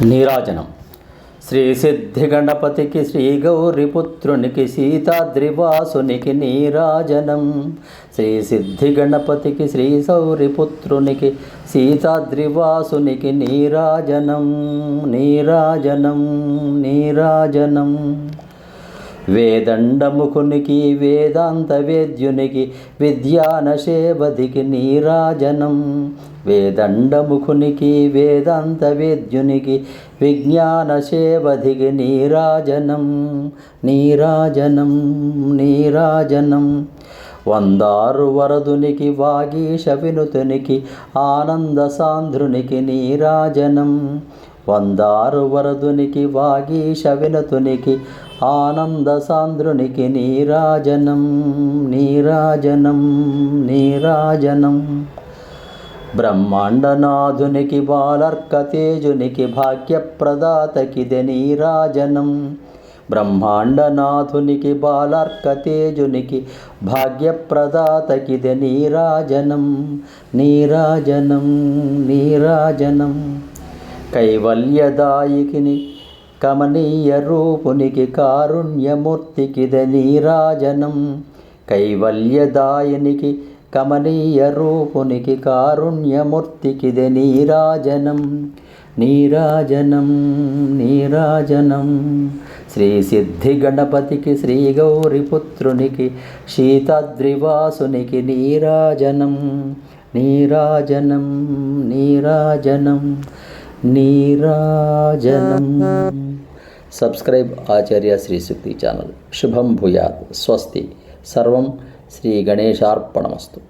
నీరాజనం. శ్రీ సిద్ధి గణపతికి శ్రీ గౌరిపుత్రునికి సీతాద్రివాసునికి నీరాజనం. శ్రీ సిద్ధి గణపతికి శ్రీ గౌరిపుత్రునికి సీతాద్రివాసునికి నీరాజనం. నీరాజనం నీరాజనం. వేదండముఖునికి వేదాంత వేద్యునికి విద్యానశేవధికి నీరాజనం. వేదండముఖునికి వేదాంత వేద్యునికి విజ్ఞానశేవధికి నీరాజనం. నీరాజనం నీరాజనం. వందారు వరదునికి వాగీశ వినుతునికి ఆనంద సాంద్రునికి నీరాజనం. వందారు వరదునికి వాగీశ వినుతునికి ఆనంద సాంద్రునికి నీరాజనం. నీరాజనం నీరాజనం. బ్రహ్మాండనాథునికి బాలర్కతేజునికి భాగ్యప్రదాతకిదే నీరాజనం. బ్రహ్మాండనాథునికి బాలర్కతేజునికి భాగ్యప్రదాతకిదే నీరాజనం. నీరాజనం నీరాజనం. కైవల్యదాయికిని కమనీయ రూపునికి కారుణ్యమూర్తికిదే నీరాజనం. కైవల్యదాయినికి కమనీయ రూపునికి కారుణ్యమూర్తికిదే నీరాజనం. నీరాజనం నీరాజనం. శ్రీ సిద్ధి గణపతికి శ్రీ గౌరిపుత్రునికి సీతాద్రివాసునికి నీరాజనం. నీరాజనం నీరాజనం నీరాజనం. సబ్స్క్రైబ్ ఆచార్య శ్రీ శక్తి ఛానల్. శుభం భూయాత్. స్వస్తి. సర్వం శ్రీ గణేశార్పణమస్తు.